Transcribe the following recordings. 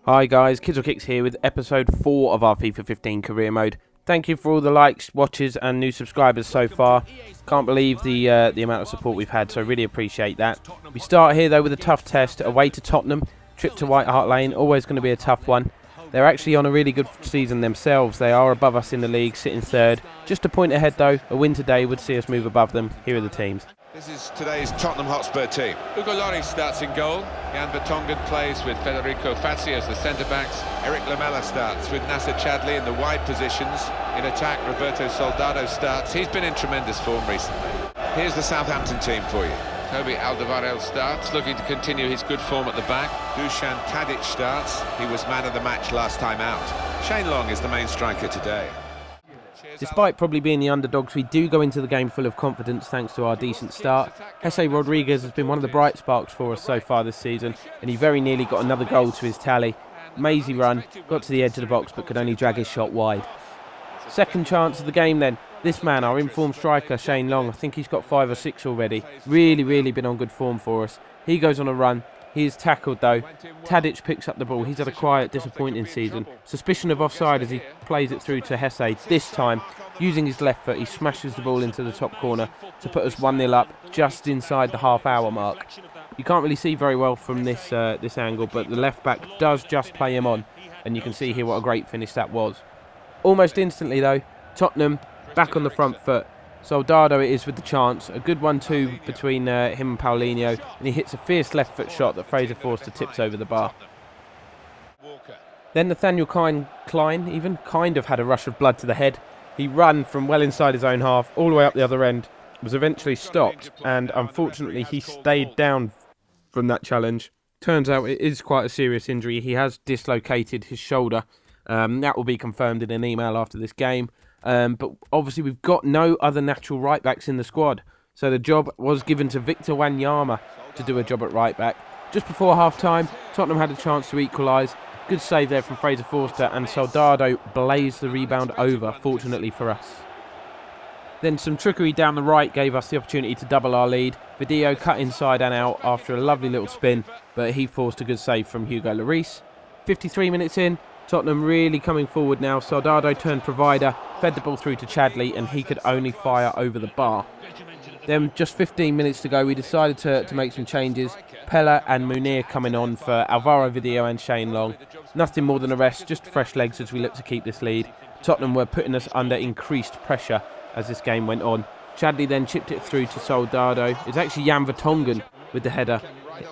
Hi guys, Kids or Kicks here with episode 4 of our FIFA 15 career mode. Thank you for all the likes, watches and new subscribers so far. Can't believe the amount of support we've had, so really appreciate that. We start here though with a tough test, away to Tottenham, trip to White Hart Lane, always going to be a tough one. They're actually on a really good season themselves. They are above us in the league, sitting third. Just a point ahead though, a win today would see us move above them. Here are the teams. This is today's Tottenham Hotspur team. Ugo Lloris starts in goal. Jan Vertonghen plays with Federico Fazzi as the centre-backs. Eric Lamela starts with Nasser Chadli in the wide positions. In attack, Roberto Soldado starts. He's been in tremendous form recently. Here's the Southampton team for you. Toby Alderweireld starts, looking to continue his good form at the back. Dusan Tadic starts. He was man of the match last time out. Shane Long is the main striker today. Despite probably being the underdogs, we do go into the game full of confidence thanks to our decent start. Jesse Rodriguez has been one of the bright sparks for us so far this season, and he very nearly got another goal to his tally. Mazy run, got to the edge of the box but could only drag his shot wide. Second chance of the game then. This man, our informed striker, Shane Long, I think he's got 5 or 6 already. Really been on good form for us. He goes on a run. He is tackled though. Tadic picks up the ball. He's had a quiet, disappointing season. Suspicion of offside as he plays it through to Hesse. This time, using his left foot, he smashes the ball into the top corner to put us 1-0 up just inside the half-hour mark. You can't really see very well from this angle, but the left back does just play him on, and you can see here what a great finish that was. Almost instantly though, Tottenham back on the front foot. Soldado it is with the chance, a good 1-2 between him and Paulinho, and he hits a fierce left foot shot that Fraser Forster tips over the bar. Then Nathaniel Klein even kind of had a rush of blood to the head. He ran from well inside his own half all the way up the other end, was eventually stopped, and unfortunately he stayed down from that challenge. Turns out it is quite a serious injury. He has dislocated his shoulder. That will be confirmed in an email after this game. But obviously we've got no other natural right backs in the squad, so the job was given to Victor Wanyama to do a job at right back. Just before half time, Tottenham had a chance to equalise. Good save there from Fraser Forster, and Soldado blazed the rebound over, fortunately for us. Then some trickery down the right gave us the opportunity to double our lead. Video cut inside and out after a lovely little spin, but he forced a good save from Hugo Lloris. 53 minutes in, Tottenham really coming forward now. Soldado turned provider, fed the ball through to Chadli, and he could only fire over the bar. Then just 15 minutes to go, we decided to make some changes. Pella and Munir coming on for Alvaro Video and Shane Long. Nothing more than a rest, just fresh legs as we look to keep this lead. Tottenham were putting us under increased pressure as this game went on. Chadli then chipped it through to Soldado. It's actually Jan Vertonghen with the header.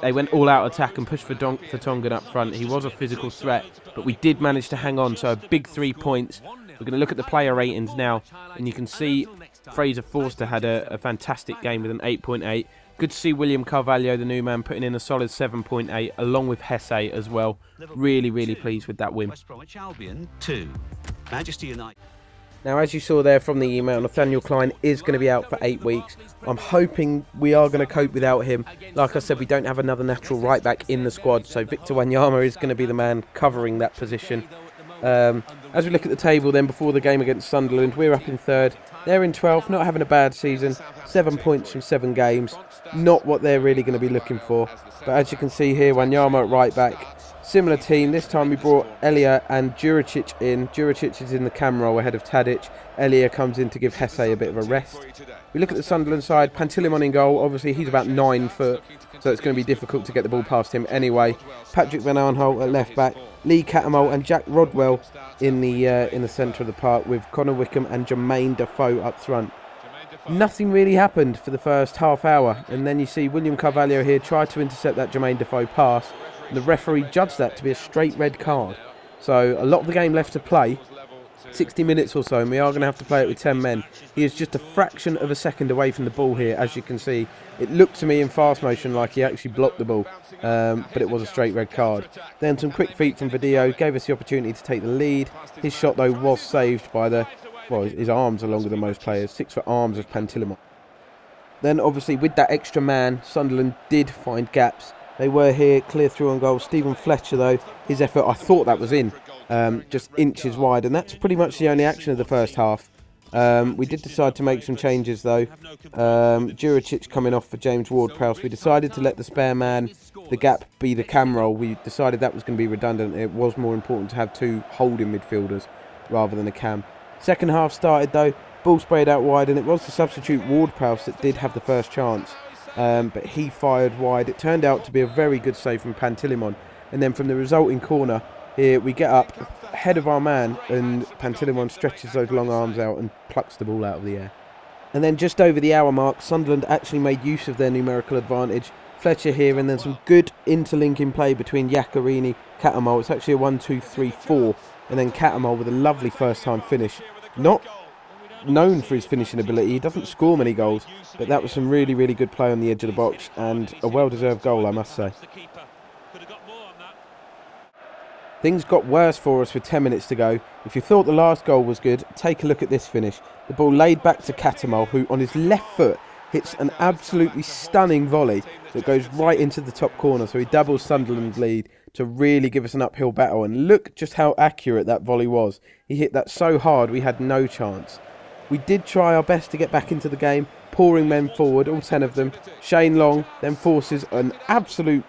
They went all out attack and pushed Vertonghen up front. He was a physical threat, but we did manage to hang on, so a big 3 points. We're going to look at the player ratings now, and you can see Fraser Forster had a fantastic game with an 8.8. Good to see William Carvalho, the new man, putting in a solid 7.8, along with Hesse as well. Really pleased with that win. Now, as you saw there from the email, Nathaniel Klein is going to be out for 8 weeks. I'm hoping we are going to cope without him. Like I said, we don't have another natural right back in the squad, so Victor Wanyama is going to be the man covering that position. As we look at the table then, before the game against Sunderland, we're up in 3rd. They're in 12th, not having a bad season. 7 points from 7 games. Not what they're really going to be looking for. But as you can see here, Wanyama at right back. Similar team. This time we brought Elia and Juricic in. Juricic is in the cam role ahead of Tadic. Elia comes in to give Hesse a bit of a rest. We look at the Sunderland side. Pantilimon in goal. Obviously he's about 9 foot, so it's going to be difficult to get the ball past him anyway. Patrick Van Arnholt at left back. Lee Cattermole and Jack Rodwell in the centre of the park, with Connor Wickham and Jermaine Defoe up front. Nothing really happened for the first half hour, and then you see William Carvalho here try to intercept that Jermaine Defoe pass. The referee judged that to be a straight red card. So a lot of the game left to play, 60 minutes or so, and we are going to have to play it with 10 men. He is just a fraction of a second away from the ball here, as you can see. It looked to me in fast motion like he actually blocked the ball, but it was a straight red card. Then some quick feet from Video gave us the opportunity to take the lead. His shot though was saved by his arms are longer than most players, 6 foot arms of Pantilimon. Then obviously with that extra man, Sunderland did find gaps. They were here, clear through on goal. Stephen Fletcher though, his effort, I thought that was in, just inches wide, and that's pretty much the only action of the first half. We did decide to make some changes though. Juricic coming off for James Ward-Prowse. We decided to let the spare man, the gap, be the cam role. We decided that was going to be redundant. It was more important to have two holding midfielders rather than a cam. Second half started though, ball sprayed out wide, and it was the substitute Ward-Prowse that did have the first chance. But he fired wide. It turned out to be a very good save from Pantilimon. And then from the resulting corner, here we get up ahead of our man, and Pantilimon stretches those long arms out and plucks the ball out of the air. And then just over the hour mark, Sunderland actually made use of their numerical advantage. Fletcher here, and then some good interlinking play between Iaccarini, Catamol. It's actually a 1-2-3-4, and then Catamol with a lovely first-time finish. Not known for his finishing ability, he doesn't score many goals, but that was some really, really good play on the edge of the box, and a well-deserved goal, I must say. Things got worse for us with 10 minutes to go. If you thought the last goal was good, take a look at this finish. The ball laid back to Catamol, who on his left foot hits an absolutely stunning volley that goes right into the top corner. So he doubles Sunderland's lead to really give us an uphill battle. And look just how accurate that volley was. He hit that so hard we had no chance. We did try our best to get back into the game, pouring men forward, all 10 of them. Shane Long then forces an absolute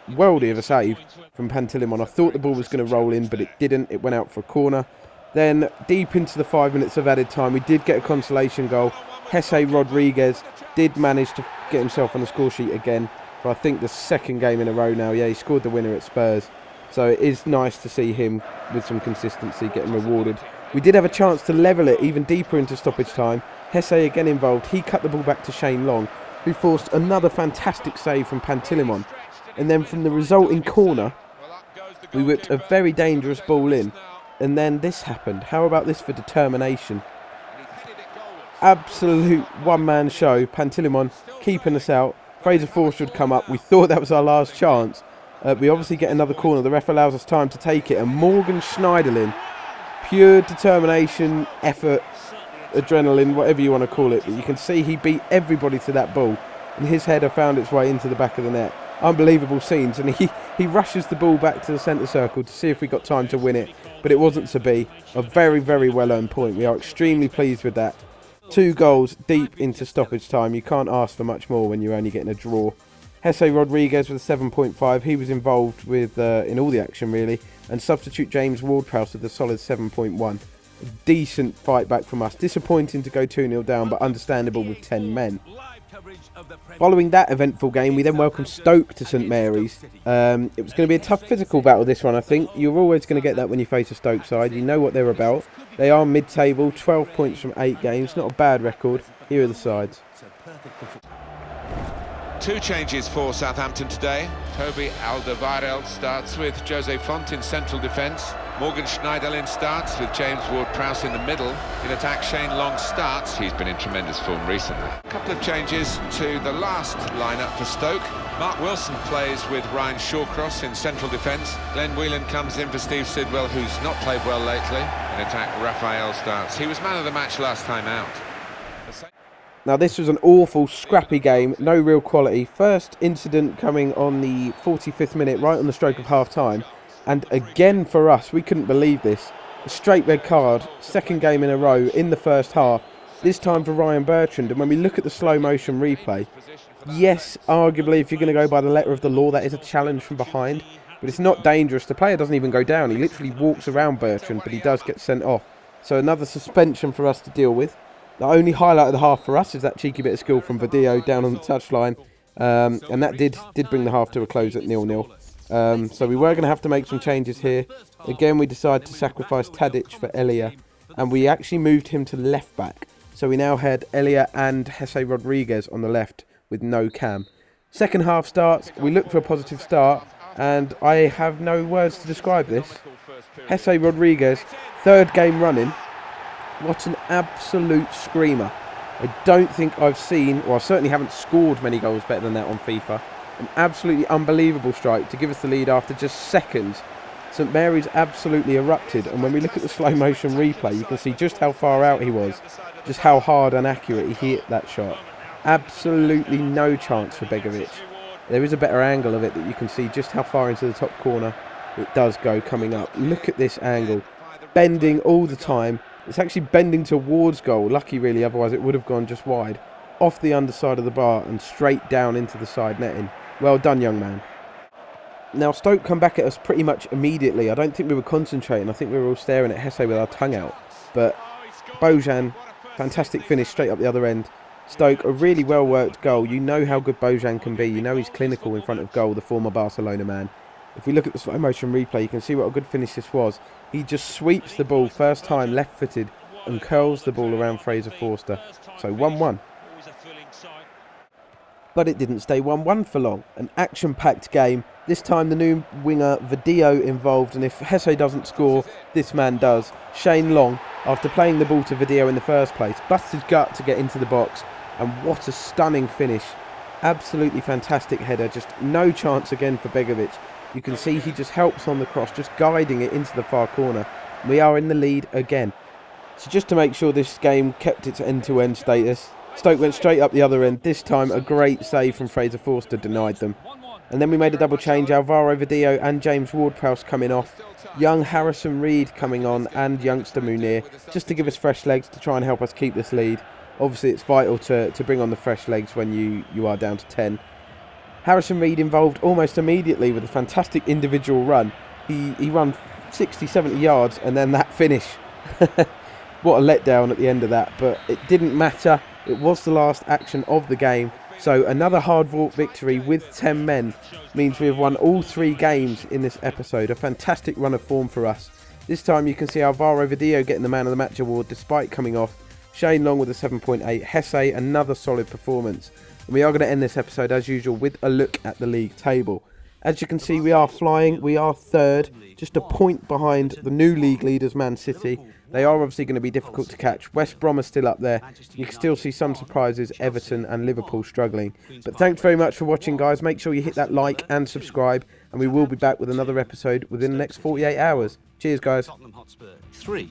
worldie of a save from Pantilimon. I thought the ball was going to roll in, but it didn't. It went out for a corner. Then deep into the 5 minutes of added time, we did get a consolation goal. Jesse Rodriguez did manage to get himself on the score sheet again for I think the second game in a row now. Yeah, he scored the winner at Spurs. So it is nice to see him with some consistency getting rewarded. We did have a chance to level it even deeper into stoppage time. Jesse again involved. He cut the ball back to Shane Long, who forced another fantastic save from Pantilimon. And then from the resulting corner, we whipped a very dangerous ball in. And then this happened. How about this for determination? Absolute one-man show. Pantilimon keeping us out. Fraser Forster would come up. We thought that was our last chance. We obviously get another corner. The ref allows us time to take it. And Morgan Schneiderlin, pure determination, effort, adrenaline, whatever you want to call it. But you can see he beat everybody to that ball. And his header found its way into the back of the net. Unbelievable scenes, and he rushes the ball back to the centre circle to see if we got time to win it, but it wasn't to be. A very, very well earned point. We are extremely pleased with that. 2 goals deep into stoppage time. You can't ask for much more when you're only getting a draw. Jesse Rodriguez with a 7.5. He was involved with in all the action really, and substitute James Ward-Prowse with a solid 7.1. A decent fight back from us. Disappointing to go 2-0 down, but understandable with 10 men. Following that eventful game, we then welcomed Stoke to St Mary's. It was going to be a tough physical battle, this one, I think. You're always going to get that when you face a Stoke side. You know what they're about. They are mid-table, 12 points from 8 games. Not a bad record. Here are the sides. 2 changes for Southampton today. Toby Alderweireld starts with Jose Font in central defence. Morgan Schneiderlin starts with James Ward-Prowse in the middle. In attack, Shane Long starts. He's been in tremendous form recently. A couple of changes to the last lineup for Stoke. Mark Wilson plays with Ryan Shawcross in central defence. Glenn Whelan comes in for Steve Sidwell, who's not played well lately. In attack, Raphael starts. He was man of the match last time out. Now this was an awful, scrappy game, no real quality. First incident coming on the 45th minute, right on the stroke of half-time. And again for us, we couldn't believe this. A straight red card, second game in a row in the first half. This time for Ryan Bertrand. And when we look at the slow motion replay, yes, arguably if you're going to go by the letter of the law, that is a challenge from behind. But it's not dangerous. The player doesn't even go down. He literally walks around Bertrand, but he does get sent off. So another suspension for us to deal with. The only highlight of the half for us is that cheeky bit of skill from Vadillo down on the touchline. And that did bring the half to a close at 0-0. So we were going to have to make some changes here. Again, we decided to sacrifice Tadic for Elia. And we actually moved him to left back. So we now had Elia and Jesse Rodriguez on the left with no Cam. Second half starts. We look for a positive start. And I have no words to describe this. Jesse Rodriguez, 3rd game running. What an absolute screamer. I don't think I've seen, or I certainly haven't scored many goals better than that on FIFA. An absolutely unbelievable strike to give us the lead after just seconds. St Mary's absolutely erupted, and when we look at the slow motion replay, you can see just how far out he was, just how hard and accurate he hit that shot. Absolutely no chance for Begovic. There is a better angle of it that you can see just how far into the top corner it does go coming up. Look at this angle. Bending all the time, It's actually bending towards goal. Lucky really, otherwise it would have gone just wide. Off the underside of the bar and straight down into the side netting. Well done, young man. Now Stoke come back at us pretty much immediately. I don't think we were concentrating. I think we were all staring at Hesse with our tongue out. But Bojan, fantastic finish straight up the other end. Stoke, a really well worked goal. You know how good Bojan can be. You know he's clinical in front of goal, the former Barcelona man. If we look at the slow motion replay, you can see what a good finish this was. He just sweeps the ball first time left footed and curls the ball around Fraser Forster. So 1-1. But it didn't stay 1-1 for long. An action-packed game. This time the new winger Video involved, and if Hesse doesn't score, this man does. Shane Long, after playing the ball to Video in the first place, busts his gut to get into the box, and what a stunning finish. Absolutely fantastic header, just no chance again for Begovic. You can see he just helps on the cross, just guiding it into the far corner. We are in the lead again. So just to make sure this game kept its end-to-end status, Stoke went straight up the other end. This time a great save from Fraser Forster denied them. And then we made a double change. Alvaro Video and James Ward-Prowse coming off. Young Harrison Reed coming on and youngster Munir, just to give us fresh legs to try and help us keep this lead. Obviously it's vital to bring on the fresh legs when you are down to 10. Harrison Reed involved almost immediately with a fantastic individual run. He ran 60, 70 yards and then that finish. What a letdown at the end of that, but it didn't matter. It was the last action of the game. So another hard-fought victory with 10 men means we have won all 3 games in this episode. A fantastic run of form for us. This time you can see Alvaro Video getting the Man of the Match award despite coming off. Shane Long with a 7.8. Hesse, another solid performance. And we are going to end this episode as usual with a look at the league table. As you can see, we are flying. We are third, just a point behind the new league leaders, Man City. They are obviously going to be difficult to catch. West Brom are still up there. You can still see some surprises, Everton and Liverpool struggling. But thanks very much for watching, guys. Make sure you hit that like and subscribe. And we will be back with another episode within the next 48 hours. Cheers, guys. 3